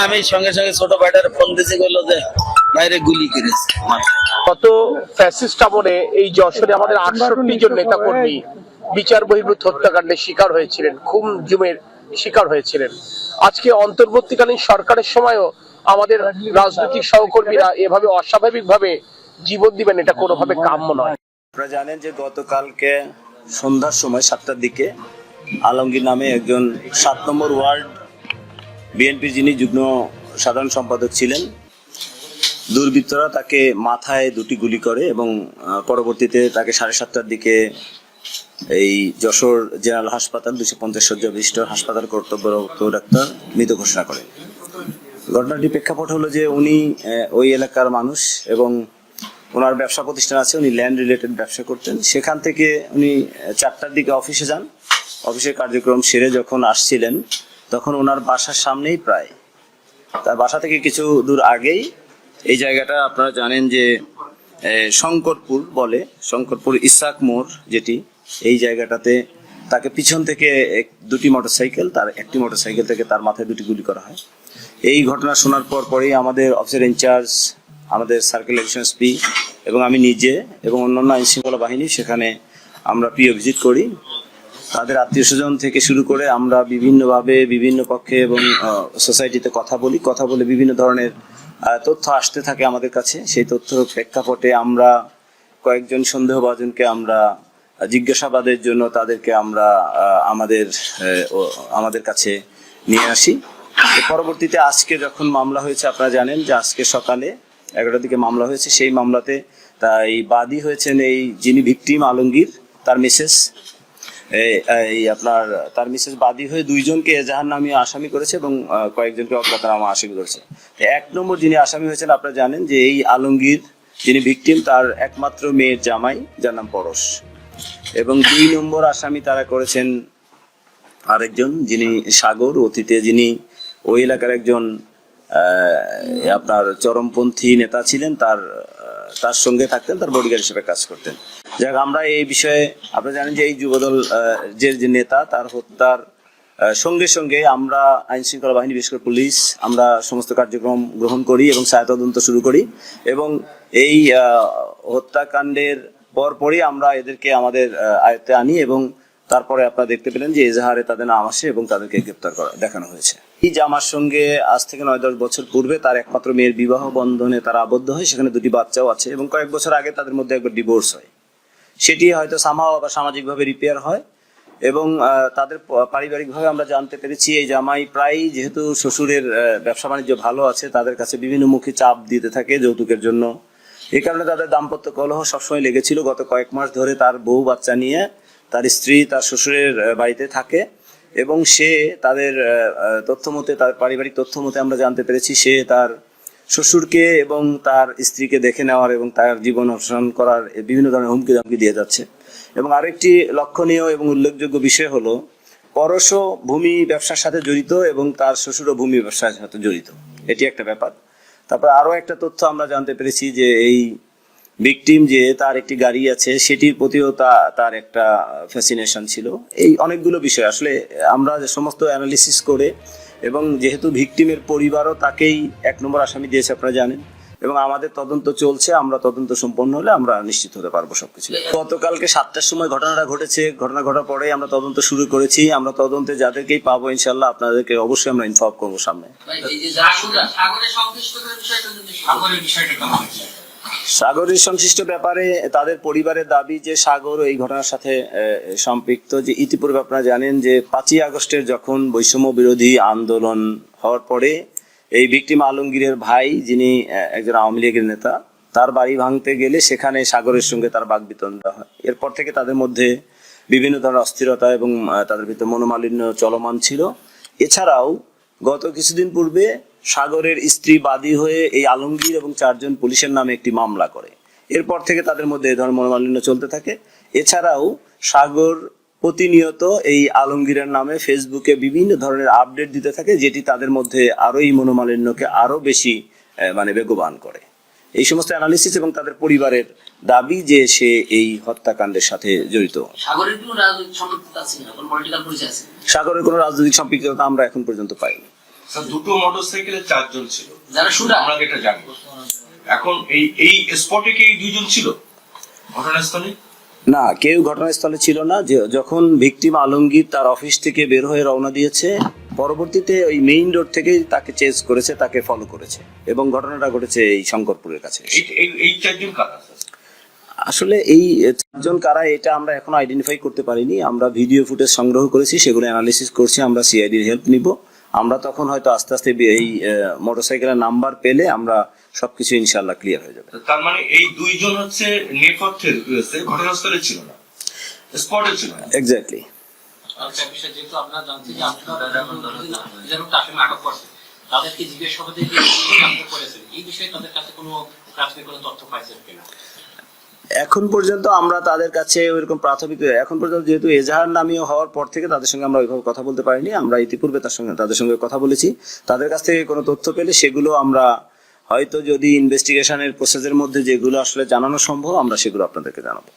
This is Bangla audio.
আমি সঙ্গে সঙ্গে ছোট ভাইটার ফোন দিয়েছি, বললো যে বাইরে গুলি করেছে। গত ফ্যাসিস্ট আমলে এই যশোরে আমাদের 68 জন নেতা কর্মী বিচার বহির্ভূত হত্যাকাণ্ডের শিকার হয়েছিলেন, খুন জুমের শিকার হয়েছিলেন। আজকে অন্তর্বর্তীকালীন সরকারের সময়ও আমাদের রাজনৈতিক সহকর্মীরা এভাবে অস্বাভাবিকভাবে জীবন দিবেন, এটা কোনোভাবে কাম্য নয়। আপনারা জানেন যে গতকালকে সন্ধ্যার সময় 7টার দিকে আলমগীর নামে একজন 7 নম্বর ওয়ার্ড বিএনপি যিনি যুগ্ম সাধারণ সম্পাদক ছিলেন, দুর্বৃত্তরা তাকে মাথায় 2টি গুলি করে এবং পরবর্তীতে তাকে 7:30টার দিকে এই যশোর জেনারেল হাসপাতাল 250 শয্যা বিশিষ্ট হাসপাতাল কর্তব্যরত ডাক্তার মৃত ঘোষণা করেন। ঘটনাটির প্রেক্ষাপট হলো যে উনি ওই এলাকার মানুষ এবং ওনার ব্যবসা প্রতিষ্ঠান আছে, উনি ল্যান্ড রিলেটেড ব্যবসা করতেন। সেখান থেকে উনি 4টার দিকে অফিসে যান। অফিসের কার্যক্রম সেরে যখন আসছিলেন তখন ওনার বাসার সামনেই, প্রায় তার বাসা থেকে কিছু দূর আগেই এই জায়গাটা আপনারা জানেন যে শঙ্করপুর বলে, শঙ্করপুর ইসাক মোড় যেটি, এই জায়গাটাতে তাকে পিছন থেকে 2টি মোটরসাইকেল, তার একটি মোটরসাইকেল থেকে তার মাথায় 2টি গুলি করা হয়। এই ঘটনা শোনার পরেই আমাদের অফিসার ইনচার্জ, আমাদের সার্কেল এডিশন এসপি এবং আমি নিজে এবং অন্যান্য আইন শৃঙ্খলা বাহিনী সেখানে আমরা প্রিয় ভিজিট করি। তাদের আত্মীয় স্বজন থেকে শুরু করে আমরা বিভিন্নভাবে বিভিন্ন পক্ষে এবং সোসাইটিতে কথা বলে বিভিন্ন ধরনের তথ্য আসতে থাকে আমাদের কাছে। সেই তথ্য প্রেক্ষাপটে আমরা কয়েকজন সন্দেহভাজনকে আমরা জিজ্ঞাসাবাদের জন্য তাদেরকে আমরা আমাদের কাছে নিয়ে আসি। পরবর্তীতে আজকে যখন মামলা হয়েছে, আপনারা জানেন যে আজকে সকালে 11টার দিকে মামলা হয়েছে। সেই মামলাতে তাই বাদী হয়েছেন এই যিনি ভিকটিম আলমগীর, তার মিসেস, তার মিসেস বাদী হয়ে 2 জনকে এজাহার নামে আসামি করেছে এবং কয়েকজনকে অজ্ঞাতনামা আসামি করেছে। 1 নম্বর যিনি আসামি হয়েছেন, আপনারা জানেন যে এই আলমগীর যিনি ভিকটিম, তার একমাত্র মেয়ের জামাই, যার নাম পরশ। এবং 2 নম্বর আসামি তারা করেছেন আরেকজন যিনি সাগর, অতীতে যিনি ওই এলাকার একজন চরমপন্থী নেতা ছিলেন, তার সঙ্গে থাকতেন, তার বডিগার্ড হিসেবে কাজ করতেন। যাক, আমরা এই বিষয়ে আপনারা জানেন যে এই যুবদল যে নেতা, তার হত্যার সঙ্গে সঙ্গে আমরা আইন শৃঙ্খলা বাহিনী, বিশেষ করে পুলিশ, আমরা সমস্ত কার্যক্রম গ্রহণ করি এবং ছায়া তদন্ত শুরু করি এবং এই হত্যাকাণ্ডের পরপরই আমরা এদেরকে আমাদের আয়ত্তে আনি এবং তারপরে আপনারা দেখতে পেলেন যে এজাহারে তাদের নাম আসে এবং তাদেরকে গ্রেপ্তার দেখানো হয়েছে। এই জামার সঙ্গে আজ থেকে 9-10 বছর পূর্বে তার একমাত্র মেয়ের বিবাহ বন্ধনে তারা আবদ্ধ হয়, সেখানে 2টি বাচ্চাও আছে এবং কয়েক বছর আগে তাদের মধ্যে একবার ডিভোর্স হয়। সেটি হয়তো সামহাও বা সামাজিকভাবে রিপেয়ার হয় এবং তাদের পারিবারিকভাবে আমরা জানতে পেরেছি এই জামাই প্রায়, যেহেতু শ্বশুরের ব্যবসা বাণিজ্য ভালো আছে, তাদের কাছে বিভিন্নমুখী চাপ দিতে থাকে যৌতুকের জন্য। এই কারণে তাদের দাম্পত্য কলহ সবসময় লেগেছিল। গত কয়েক মাস ধরে তার বউ বাচ্চা নিয়ে তার স্ত্রী তার শ্বশুরের বাড়িতে থাকে এবং সে তাদের তথ্য মতে, তার পারিবারিক তথ্য মতে আমরা জানতে পেরেছি সে তার শ্বশুরকে এবং তার স্ত্রীকে দেখে নেওয়ার এবং তার জীবন অপসারণ করার বিভিন্ন ধরনের হুমকি ধামকি দিয়ে যাচ্ছে। এবং আরেকটি লক্ষণীয় এবং উল্লেখযোগ্য বিষয় হলো, পরশও ভূমি ব্যবসার সাথে জড়িত এবং তার শ্বশুরও ভূমি ব্যবসার সাথে জড়িত, এটি একটা ব্যাপার। তারপর আরো একটা তথ্য আমরা জানতে পেরেছি যে এই ভিকটিম যে তার একটি গাড়ি আছে, সেটির প্রতিও তার একটা ফ্যাসিনেশন ছিল। এই অনেকগুলো বিষয় আসলে আমরা সমস্ত অ্যানালিসিস করে, এবং যেহেতু ভিকটিমের পরিবারও তাকেই 1 নম্বর আসামি দিয়েছে আপনারা জানেন, এবং আমাদের তদন্ত চলছে, আমরা তদন্ত সম্পন্ন হলে আমরা নিশ্চিত হতে পারবো সবকিছু। গতকালকে 7টার সময় ঘটনাটা ঘটেছে। ঘটনা ঘটার পরে আমরা তদন্ত শুরু করেছি। আমরা তদন্তে যাদেরকেই পাবো ইনশাল্লাহ আপনাদেরকে অবশ্যই আমরা ইনফর্ম করবো সামনে। সাগরের সংশ্লিষ্ট ব্যাপারে তাদের পরিবারের দাবি যে সাগর এই ঘটনার সাথে সম্পৃক্ত। যে ইতিপূর্বে আপনারা জানেন যে 5ই আগস্টের যখন বৈষম্য বিরোধী আন্দোলন হওয়ার পরে এই ভিকটিম আলমগীরের ভাই, যিনি একজন আওয়ামী লীগের নেতা, তার বাড়ি ভাঙতে গেলে সেখানে সাগরের সঙ্গে তার বাকবিতণ্ডা হয়। এরপর থেকে তাদের মধ্যে বিভিন্ন ধরনের অস্থিরতা এবং তাদের ভিতরে মনোমালিন্য চলমান ছিল। এছাড়াও গত কিছুদিন পূর্বে সাগরের স্ত্রী বাদী হয়ে এই আলমগীর এবং 4 জন পুলিশের নামে একটি মামলা করে। এরপর থেকে তাদের মধ্যে এই ধরনের মনোমালিন্য চলতে থাকে। এছাড়াও সাগর প্রতিনিয়ত এই আলমগীরের নামে ফেসবুকে বিভিন্ন ধরনের আপডেট দিতে থাকে, যেটি তাদের মধ্যে আরো এই মনোমালিন্যকে আরো বেশি বেগবান করে। এই সমস্ত অ্যানালিসিস এবং তাদের পরিবারের দাবি যে সে এই হত্যাকাণ্ডের সাথে জড়িত। সাগরের কোনো রাজনৈতিক সম্পৃক্ততা আমরা এখন পর্যন্ত পাইনি। স্যার দুটো মোটরসাইকেলে 4 জন ছিল, যারা শুটার আমরা এটা জানি। এখন এই স্পটে কি এই 2 জন ছিল ঘটনাস্থলে? না, কেউ ঘটনাস্থলে ছিল না। যে যখন ভিকটিম আলমগীর তার অফিস থেকে বের হয়ে রওনা দিয়েছে, পরবর্তীতে ওই মেইন রোড থেকেই তাকে চেজ করেছে, তাকে ফলো করেছে, এবং ঘটনাটা ঘটেছে এই শঙ্করপুরের কাছে। এই 4 জন কারা স্যার? আসলে এই 4 জন কারা এটা আমরা এখনো আইডেন্টিফাই করতে পারিনি। আমরা ভিডিও ফুটেজ সংগ্রহ করেছি, সেগুলো অ্যানালিসিস করছি, আমরা সিআইডির হেল্প নিব। আমরা তখন হয়তো আস্তে আস্তে এই মোটরসাইকেলের নাম্বার পেলে আমরা সবকিছু ইনশাআল্লাহ ক্লিয়ার হয়ে যাবে। তার মানে এই 2 জন হচ্ছে নেপথ্যে রয়েছে, ঘটনাস্থলে ছিল না, স্পটে ছিল না। এক্স্যাক্টলি। আচ্ছা, বিষয় যেহেতু আমরা জানছি যে আপনারা আসামি আটক করছেন, তাদেরকে জিজ্ঞাসাবাদে করেছেন, এই বিষয়ে তাদের কাছে কোনো প্রাথমিক কোনো তথ্য পাইছেন কিনা? এখন পর্যন্ত আমরা তাদের কাছে ওইরকম প্রাথমিক, এখন পর্যন্ত যেহেতু এজাহার নামীয় হওয়ার পর থেকে তাদের সঙ্গে আমরা ওইভাবে কথা বলতে পারিনি। আমরা ইতিপূর্বে তাদের সঙ্গে কথা বলেছি। তাদের কাছ থেকে কোনো তথ্য পেলে সেগুলো আমরা হয়তো, যদি ইনভেস্টিগেশনের প্রসেসের মধ্যে যেগুলো আসলে জানানো সম্ভব, আমরা সেগুলো আপনাদেরকে জানাবো।